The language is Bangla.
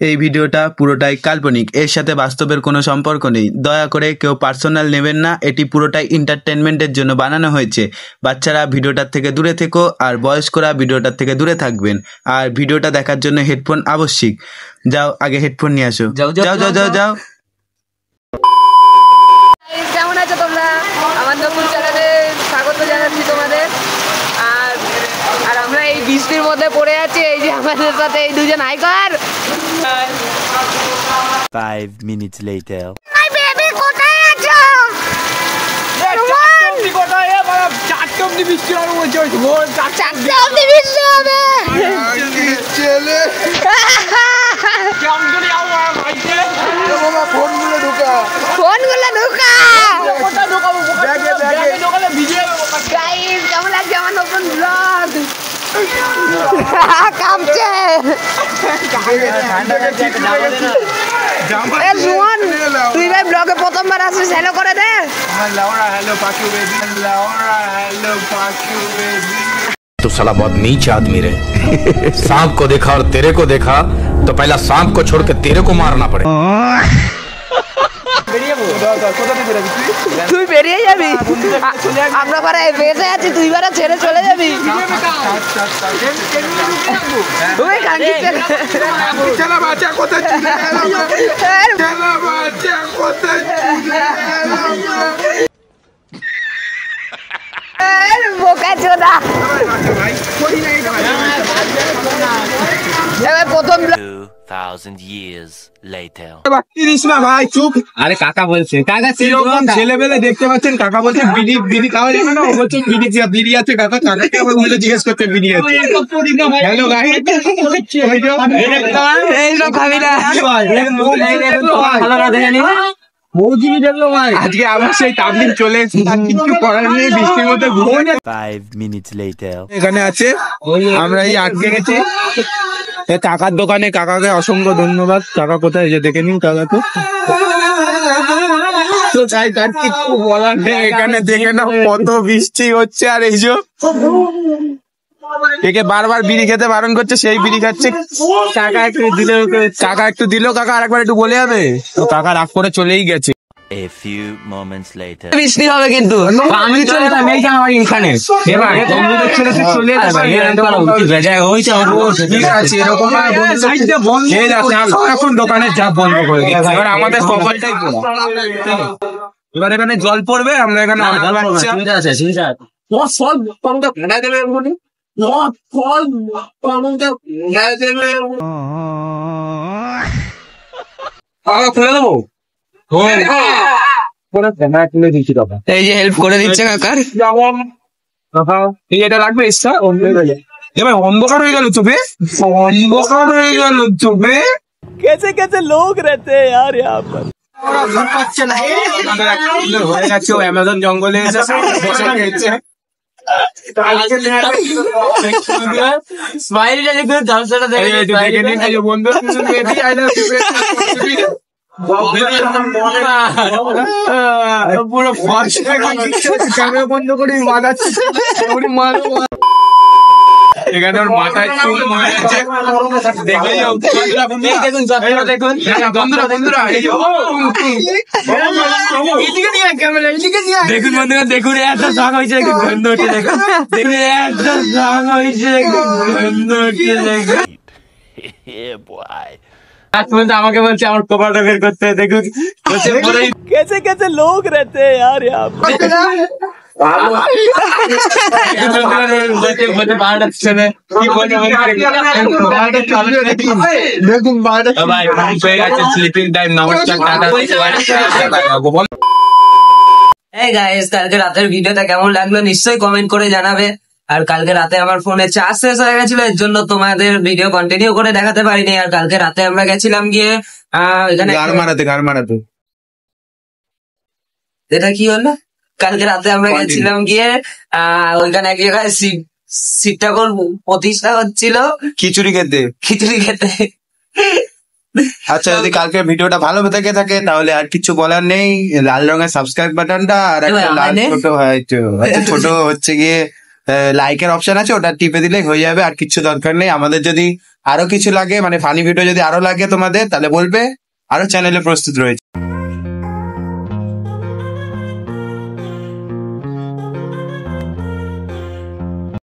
এই ভিডিওটা পুরোটাই কাল্পনিক, এর সাথে বাস্তবের কোনো সম্পর্ক নেই। দয়া করে কেউ পার্সোনাল নেবেন না, এটি পুরোটাই এন্টারটেনমেন্টের জন্য বানানো হয়েছে। বাচ্চারা ভিডিওটার থেকে দূরে থেকো, আর বয়স্করা ভিডিওটার থেকে দূরে থাকবেন। আর ভিডিওটা দেখার জন্য হেডফোন আবশ্যিক। যাও আগে হেডফোন নিয়ে আসো। যাও যাও যাও যাও যাও। কেমন আছো তোমরা? আমার নতুন চ্যানেলে স্বাগত জানাচ্ছি তোমাদের। আর আমরা এই বৃষ্টির মধ্যে পড়ে আছি, এই যে আমাদের সাথে এই দুজন hiker. 5 minutes later. My baby কোথায় আছো? কোথায় চারটে অব্দি বৃষ্টি হবে বলছে, চারটে অব্দি বৃষ্টি হবে। ফোনগুলো ঢুকা গাইস, কেমন লাগছে আমার নতুন ব্লগ? কামছে তুই ভাই ব্লগে প্রথমবার আসছিস, হ্যালো করে দে। तो साला बहुत नीच आदमी रहे। सांप को देखा और तेरे को देखा तो पहला सांप को छोड़ के तेरे को मारना पड़े। তুই বেরিয়ে যাবি, আমরা পারে বেঁচে আছি, তুই বারা ছেড়ে চলে যাবি। বোকা চোদা। প্রথম 2000 years later. ভাই চুপ। আরে কাকা বলছে, কাকা ছেলেবেলে দেখতে পাচ্ছেন, কাকা বলছে বিড়ি বিড়ি খাওয়া যাবে না, ও বলছে বিড়ি আছে কাকা, কাকাকে আবার বলে জিজ্ঞেস করতে বিড়ি আছে। হ্যালো গাইস, এই সব খাবি না। আজকে আবার সেই তাবলিগ চলে এসেছে, কিছু করার নেই, বৃষ্টির মধ্যে 5 minutes later. এখানে আছে, আমরা এই আটকে গেছি কাকার দোকানে। কাকাকে অসংখ্য ধন্যবাদ। কাকা কোথায় যে দেখে নিন কাকাকে। তো তাই তার কিছু বলার নেই, এখানে দেখে নাও কত বৃষ্টি হচ্ছে। আর এই যে একে বারবার বিড়ি খেতে বারণ করছে, সেই বিড়ি খাচ্ছে। কাকা একটু দিল, কাকা আরেকবার একটু বলে যাবে, তো কাকা রাগ করে চলেই গেছে। A few moments later. বৃষ্টি হবে কিন্তু আমি চলতাম এই যে আমার এখানে এবার বন্ধুদের ছেড়ে চলে এখন দোকানের চাপ বন্ধ করে দিয়েছে। এবার আমাদের কপালটাই এবার এখানে জল পড়বে, আমরা এখানে খুলে দেবো। এই যে হেল্প করে দিচ্ছে কাকার। এটা লাগবে ইচ্ছা। এবার অন্ধকার হয়ে গেল চোখে, অন্ধকার হয়ে গেল চোখে। कैसे कैसे लोग रहते हैं यार यहाँ पर। হয়ে গেছে ও অ্যামাজন জঙ্গলে এসেছে, বসে খেয়েছে। স্মাইলটা দেখুন, ঝালসাটা দেখুন বন্ধু পুরো ক্যামেরা বন্ধ করে মারাচ্ছে। এখানে ওর মাথায় চুল মরেছে, দেখুন বন্ধুরা দেখুন এত সাং হয়েছে, গন্ধ উঠে দেখুন, এত সাং হয়েছে, গন্ধ উঠে দেখুন। Yeah, boy. আমাকে বলছে আমার কপালটা বের করতে, দেখুন कैसे कैसे लोग रहते हैं यार यहाँ पर। Sleeping time. নমস্কার, এই গাইস, কালকে রাতের ভিডিওটা কেমন লাগলো নিশ্চয়ই কমেন্ট করে জানাবে। আর কালকে রাতে আমার ফোনে চার্জ শেষ হয়ে গেছিল, এর জন্য তোমাদের ভিডিও কন্টিনিউ করে দেখাতে পারিনি। আর কালকে রাতে আমরা গেছিলাম গিয়ে এখানে গার মারাতে এটা কি হলো, কালকে রাতে আমরা গেছিলাম গিয়ে ওইখানে এক জায়গায় শিব ঠাকুর প্রতিষ্ঠা হচ্ছিল, খিচুড়ি খেতে। আচ্ছা, যদি কালকে ভিডিওটা ভালো থেকে থাকে তাহলে আর কিছু বলার নেই। লাল রঙের সাবস্ক্রাইব বাটনটা আর একটা লাল ছোট হচ্ছে গিয়ে লাইকের অপশন আছে, ওটা টিপে দিলেই হয়ে যাবে, আর কিছু দরকার নেই। আমাদের যদি আরো কিছু লাগে, মানে ফানি ভিডিও যদি আরো লাগে তোমাদের, তাহলে বলবে, আরো চ্যানেলে প্রস্তুত রয়েছে।